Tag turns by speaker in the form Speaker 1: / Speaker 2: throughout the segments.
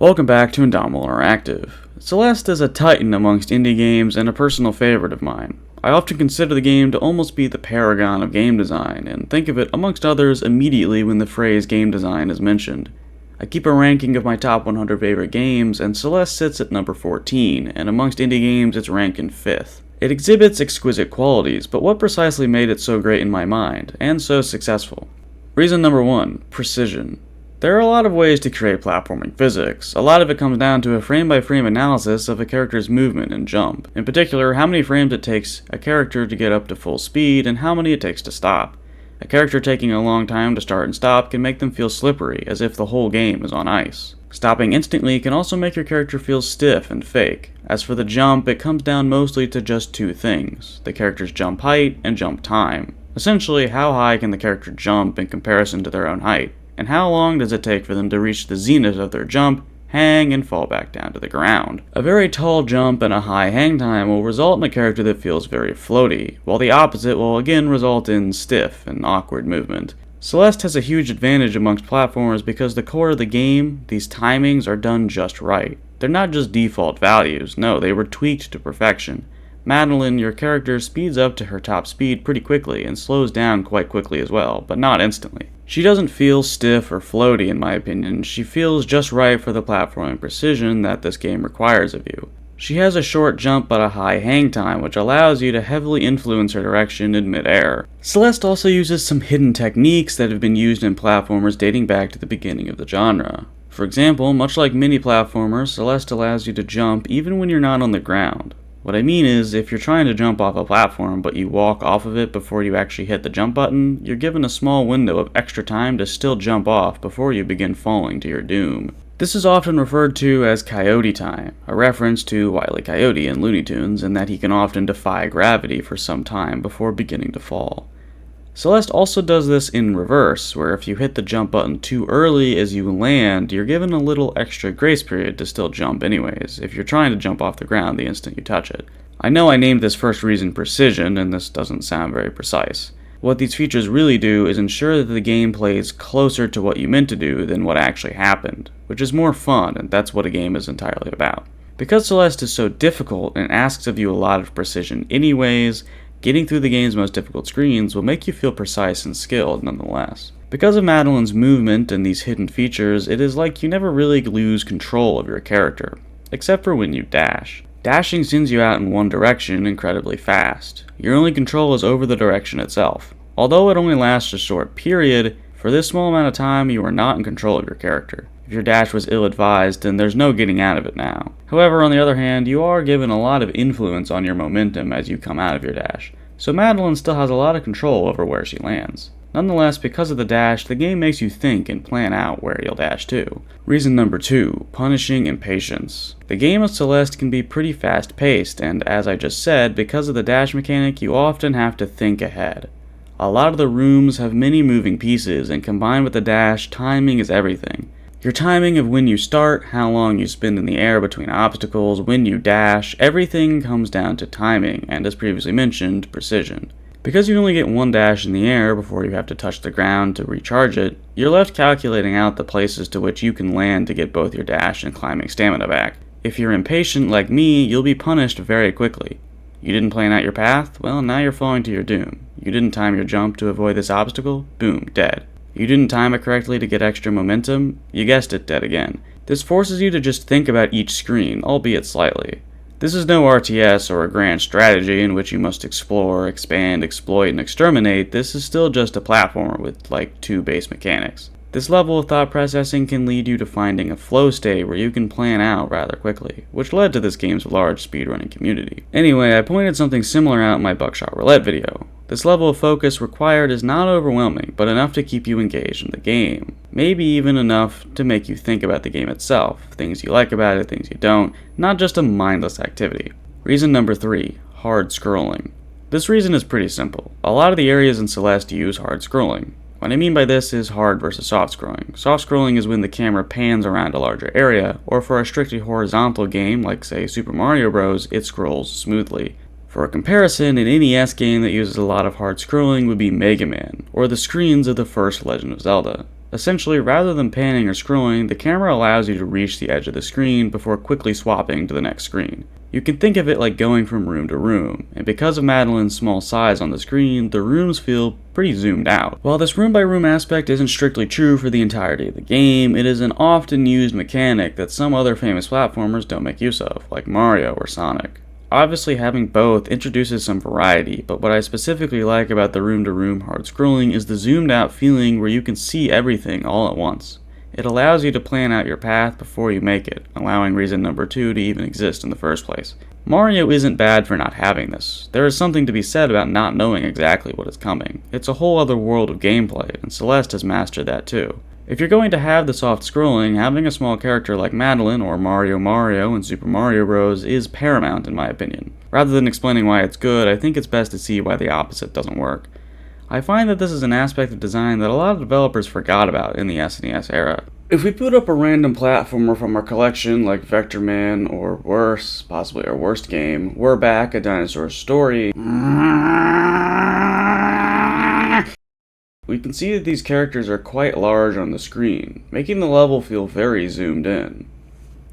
Speaker 1: Welcome back to Indomitable Interactive. Celeste is a titan amongst indie games and a personal favorite of mine. I often consider the game to almost be the paragon of game design, and think of it, amongst others, immediately when the phrase game design is mentioned. I keep a ranking of my top 100 favorite games, and Celeste sits at number 14, and amongst indie games it's ranked in 5th. It exhibits exquisite qualities, but what precisely made it so great in my mind, and so successful? Reason number 1, precision. There are a lot of ways to create platforming physics. A lot of it comes down to a frame-by-frame analysis of a character's movement and jump. In particular, how many frames it takes a character to get up to full speed, and how many it takes to stop. A character taking a long time to start and stop can make them feel slippery, as if the whole game is on ice. Stopping instantly can also make your character feel stiff and fake. As for the jump, it comes down mostly to just two things: the character's jump height and jump time. Essentially, how high can the character jump in comparison to their own height? And how long does it take for them to reach the zenith of their jump, hang, and fall back down to the ground? A very tall jump and a high hang time will result in a character that feels very floaty, while the opposite will again result in stiff and awkward movement. Celeste has a huge advantage amongst platformers because the core of the game, these timings, are done just right. They're not just default values, no, they were tweaked to perfection. Madeline, your character, speeds up to her top speed pretty quickly and slows down quite quickly as well, but not instantly. She doesn't feel stiff or floaty in my opinion, she feels just right for the platforming precision that this game requires of you. She has a short jump but a high hang time, which allows you to heavily influence her direction in mid-air. Celeste also uses some hidden techniques that have been used in platformers dating back to the beginning of the genre. For example, much like many platformers, Celeste allows you to jump even when you're not on the ground. What I mean is, if you're trying to jump off a platform but you walk off of it before you actually hit the jump button, you're given a small window of extra time to still jump off before you begin falling to your doom. This is often referred to as Coyote time, a reference to Wile E. Coyote in Looney Tunes, in that he can often defy gravity for some time before beginning to fall. Celeste also does this in reverse, where if you hit the jump button too early as you land, you're given a little extra grace period to still jump anyways, if you're trying to jump off the ground the instant you touch it. I know I named this first reason precision, and this doesn't sound very precise. What these features really do is ensure that the game plays closer to what you meant to do than what actually happened, which is more fun, and that's what a game is entirely about. Because Celeste is so difficult and asks of you a lot of precision anyways, getting through the game's most difficult screens will make you feel precise and skilled nonetheless. Because of Madeline's movement and these hidden features, it is like you never really lose control of your character, except for when you dash. Dashing sends you out in one direction incredibly fast. Your only control is over the direction itself. Although it only lasts a short period, for this small amount of time you are not in control of your character. If your dash was ill-advised, then there's no getting out of it now. However, on the other hand, you are given a lot of influence on your momentum as you come out of your dash, so Madeline still has a lot of control over where she lands. Nonetheless, because of the dash, the game makes you think and plan out where you'll dash to. Reason number 2, punishing impatience. The game of Celeste can be pretty fast-paced, and as I just said, because of the dash mechanic, you often have to think ahead. A lot of the rooms have many moving pieces, and combined with the dash, timing is everything. Your timing of when you start, how long you spend in the air between obstacles, when you dash, everything comes down to timing, and as previously mentioned, precision. Because you only get one dash in the air before you have to touch the ground to recharge it, you're left calculating out the places to which you can land to get both your dash and climbing stamina back. If you're impatient like me, you'll be punished very quickly. You didn't plan out your path? Well, now you're falling to your doom. You didn't time your jump to avoid this obstacle? Boom, dead. You didn't time it correctly to get extra momentum? You guessed it, dead again. This forces you to just think about each screen, albeit slightly. This is no RTS or a grand strategy in which you must explore, expand, exploit, and exterminate. This is still just a platformer with like 2 base mechanics. This level of thought processing can lead you to finding a flow state where you can plan out rather quickly, which led to this game's large speedrunning community. Anyway, I pointed something similar out in my Buckshot Roulette video. This level of focus required is not overwhelming, but enough to keep you engaged in the game. Maybe even enough to make you think about the game itself, things you like about it, things you don't, not just a mindless activity. Reason number 3, hard scrolling. This reason is pretty simple. A lot of the areas in Celeste use hard scrolling. What I mean by this is hard versus soft scrolling. Soft scrolling is when the camera pans around a larger area, or for a strictly horizontal game like say Super Mario Bros, it scrolls smoothly. For a comparison, an NES game that uses a lot of hard scrolling would be Mega Man, or the screens of the first Legend of Zelda. Essentially, rather than panning or scrolling, the camera allows you to reach the edge of the screen before quickly swapping to the next screen. You can think of it like going from room to room, and because of Madeline's small size on the screen, the rooms feel pretty zoomed out. While this room-by-room aspect isn't strictly true for the entirety of the game, it is an often used mechanic that some other famous platformers don't make use of, like Mario or Sonic. Obviously, having both introduces some variety, but what I specifically like about the room-to-room hard scrolling is the zoomed-out feeling where you can see everything all at once. It allows you to plan out your path before you make it, allowing reason number 2 to even exist in the first place. Mario isn't bad for not having this. There is something to be said about not knowing exactly what is coming. It's a whole other world of gameplay, and Celeste has mastered that too. If you're going to have the soft scrolling, having a small character like Madeline or Mario in Super Mario Bros. Is paramount in my opinion. Rather than explaining why it's good, I think it's best to see why the opposite doesn't work. I find that this is an aspect of design that a lot of developers forgot about in the SNES era. If we put up a random platformer from our collection like Vector Man or worse, possibly our worst game, We're Back, A Dinosaur Story, we can see that these characters are quite large on the screen, making the level feel very zoomed in.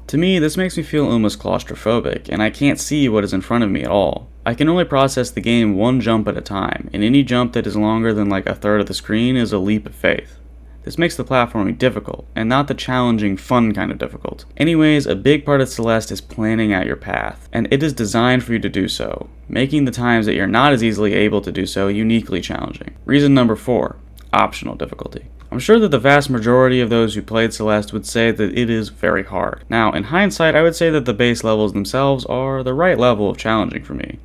Speaker 1: To me, this makes me feel almost claustrophobic, and I can't see what is in front of me at all. I can only process the game one jump at a time, and any jump that is longer than like a third of the screen is a leap of faith. This makes the platforming difficult, and not the challenging, fun kind of difficult. Anyways, a big part of Celeste is planning out your path, and it is designed for you to do so, making the times that you're not as easily able to do so uniquely challenging. Reason number 4, optional difficulty. I'm sure that the vast majority of those who played Celeste would say that it is very hard. Now, in hindsight, I would say that the base levels themselves are the right level of challenging for me.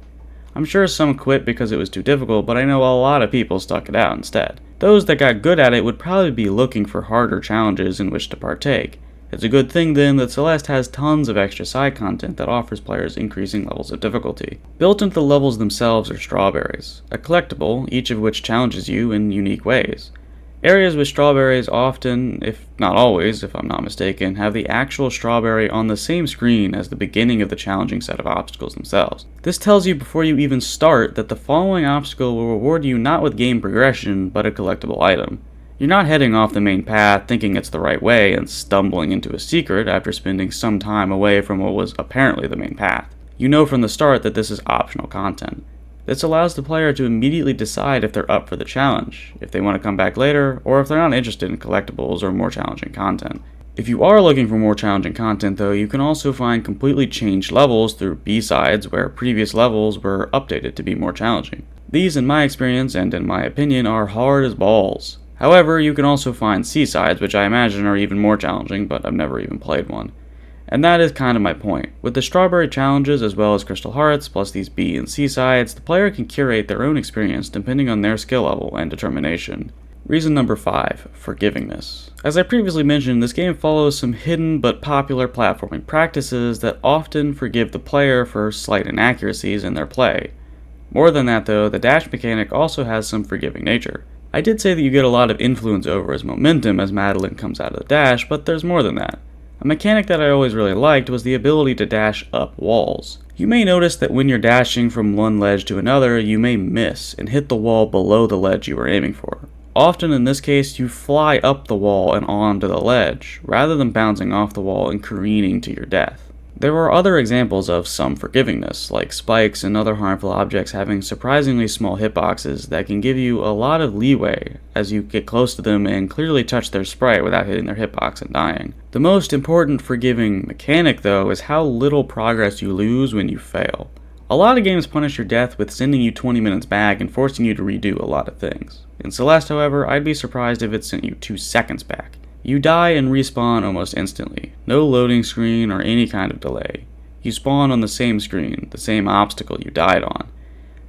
Speaker 1: I'm sure some quit because it was too difficult, but I know a lot of people stuck it out instead. Those that got good at it would probably be looking for harder challenges in which to partake. It's a good thing then that Celeste has tons of extra side content that offers players increasing levels of difficulty. Built into the levels themselves are strawberries, a collectible, each of which challenges you in unique ways. Areas with strawberries often, if not always, if I'm not mistaken, have the actual strawberry on the same screen as the beginning of the challenging set of obstacles themselves. This tells you before you even start that the following obstacle will reward you not with game progression, but a collectible item. You're not heading off the main path thinking it's the right way and stumbling into a secret after spending some time away from what was apparently the main path. You know from the start that this is optional content. This allows the player to immediately decide if they're up for the challenge, if they want to come back later, or if they're not interested in collectibles or more challenging content. If you are looking for more challenging content though, you can also find completely changed levels through B-sides where previous levels were updated to be more challenging. These, in my experience and in my opinion, are hard as balls. However, you can also find C-sides, which I imagine are even more challenging, but I've never even played one. And that is kind of my point. With the strawberry challenges as well as crystal hearts, plus these B and C sides, the player can curate their own experience depending on their skill level and determination. Reason number 5, Forgivingness. As I previously mentioned, this game follows some hidden but popular platforming practices that often forgive the player for slight inaccuracies in their play. More than that though, the dash mechanic also has some forgiving nature. I did say that you get a lot of influence over his momentum as Madeline comes out of the dash, but there's more than that. A mechanic that I always really liked was the ability to dash up walls. You may notice that when you're dashing from one ledge to another, you may miss and hit the wall below the ledge you were aiming for. Often in this case, you fly up the wall and onto the ledge, rather than bouncing off the wall and careening to your death. There are other examples of some forgivingness, like spikes and other harmful objects having surprisingly small hitboxes that can give you a lot of leeway as you get close to them and clearly touch their sprite without hitting their hitbox and dying. The most important forgiving mechanic, though, is how little progress you lose when you fail. A lot of games punish your death with sending you 20 minutes back and forcing you to redo a lot of things. In Celeste, however, I'd be surprised if it sent you 2 seconds back. You die and respawn almost instantly. No loading screen or any kind of delay. You spawn on the same screen, the same obstacle you died on.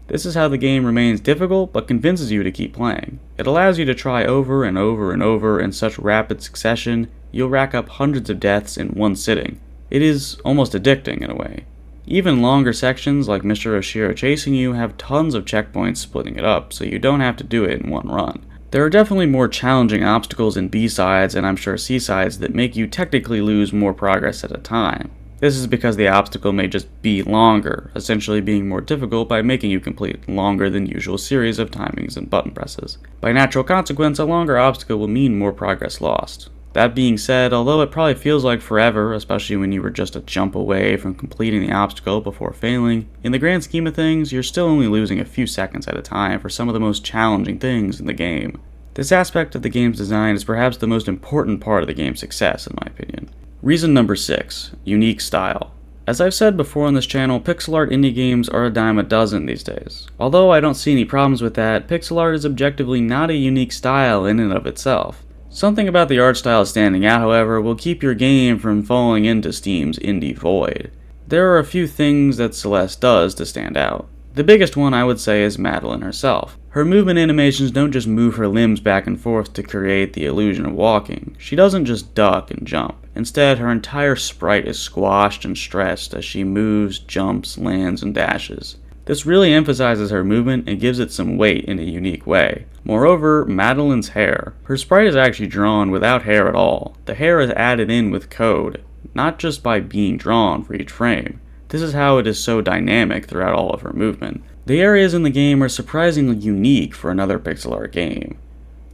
Speaker 1: This is how the game remains difficult but convinces you to keep playing. It allows you to try over and over and over in such rapid succession, you'll rack up hundreds of deaths in one sitting. It is almost addicting in a way. Even longer sections like Mr. Oshiro chasing you have tons of checkpoints splitting it up, so you don't have to do it in one run. There are definitely more challenging obstacles in B-sides and I'm sure C-sides that make you technically lose more progress at a time. This is because the obstacle may just be longer, essentially being more difficult by making you complete longer than usual series of timings and button presses. By natural consequence, a longer obstacle will mean more progress lost. That being said, although it probably feels like forever, especially when you were just a jump away from completing the obstacle before failing, in the grand scheme of things, you're still only losing a few seconds at a time for some of the most challenging things in the game. This aspect of the game's design is perhaps the most important part of the game's success, in my opinion. Reason number 6, unique style. As I've said before on this channel, pixel art indie games are a dime a dozen these days. Although I don't see any problems with that, pixel art is objectively not a unique style in and of itself. Something about the art style standing out, however, will keep your game from falling into Steam's indie void. There are a few things that Celeste does to stand out. The biggest one I would say is Madeline herself. Her movement animations don't just move her limbs back and forth to create the illusion of walking. She doesn't just duck and jump. Instead, her entire sprite is squashed and stressed as she moves, jumps, lands, and dashes. This really emphasizes her movement and gives it some weight in a unique way. Moreover, Madeline's hair. Her sprite is actually drawn without hair at all. The hair is added in with code, not just by being drawn for each frame. This is how it is so dynamic throughout all of her movement. The areas in the game are surprisingly unique for another pixel art game.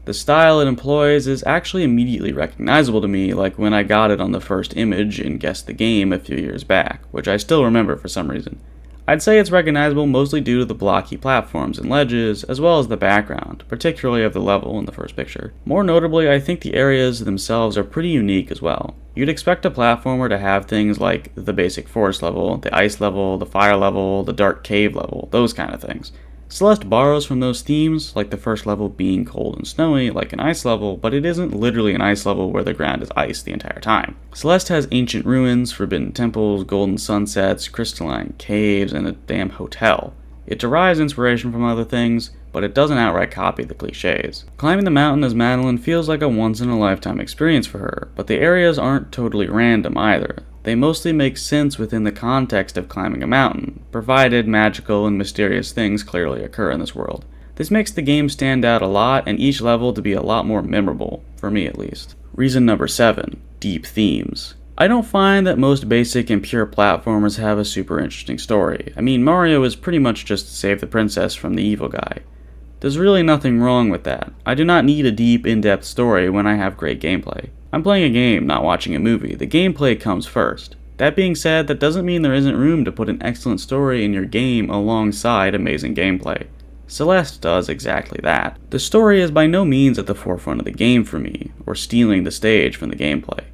Speaker 1: The style it employs is actually immediately recognizable to me, like when I got it on the first image in Guess the Game a few years back, which I still remember for some reason. I'd say it's recognizable mostly due to the blocky platforms and ledges, as well as the background, particularly of the level in the first picture. More notably, I think the areas themselves are pretty unique as well. You'd expect a platformer to have things like the basic forest level, the ice level, the fire level, the dark cave level, those kind of things. Celeste borrows from those themes, like the first level being cold and snowy, like an ice level, but it isn't literally an ice level where the ground is ice the entire time. Celeste has ancient ruins, forbidden temples, golden sunsets, crystalline caves, and a damn hotel. It derives inspiration from other things, but it doesn't outright copy the cliches. Climbing the mountain as Madeline feels like a once-in-a-lifetime experience for her, but the areas aren't totally random either. They mostly make sense within the context of climbing a mountain, provided magical and mysterious things clearly occur in this world. This makes the game stand out a lot and each level to be a lot more memorable, for me at least. Reason number 7, deep themes. I don't find that most basic and pure platformers have a super interesting story. I mean, Mario is pretty much just to save the princess from the evil guy. There's really nothing wrong with that. I do not need a deep, in-depth story when I have great gameplay. I'm playing a game, not watching a movie. The gameplay comes first. That being said, that doesn't mean there isn't room to put an excellent story in your game alongside amazing gameplay. Celeste does exactly that. The story is by no means at the forefront of the game for me, or stealing the stage from the gameplay.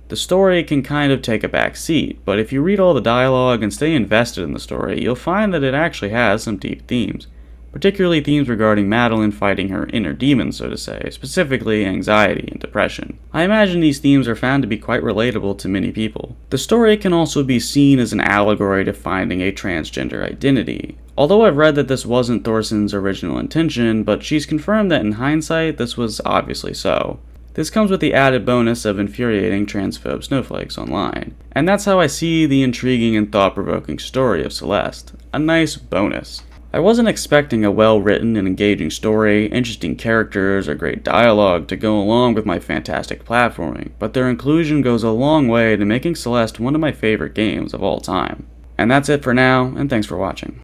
Speaker 1: The story can kind of take a back seat, but if you read all the dialogue and stay invested in the story, you'll find that it actually has some deep themes. Particularly themes regarding Madeline fighting her inner demons, so to say, specifically anxiety and depression. I imagine these themes are found to be quite relatable to many people. The story can also be seen as an allegory to finding a transgender identity. Although I've read that this wasn't Thorson's original intention, but she's confirmed that in hindsight this was obviously so. This comes with the added bonus of infuriating transphobe snowflakes online. And that's how I see the intriguing and thought-provoking story of Celeste. A nice bonus. I wasn't expecting a well-written and engaging story, interesting characters, or great dialogue to go along with my fantastic platforming, but their inclusion goes a long way to making Celeste one of my favorite games of all time. And that's it for now, and thanks for watching.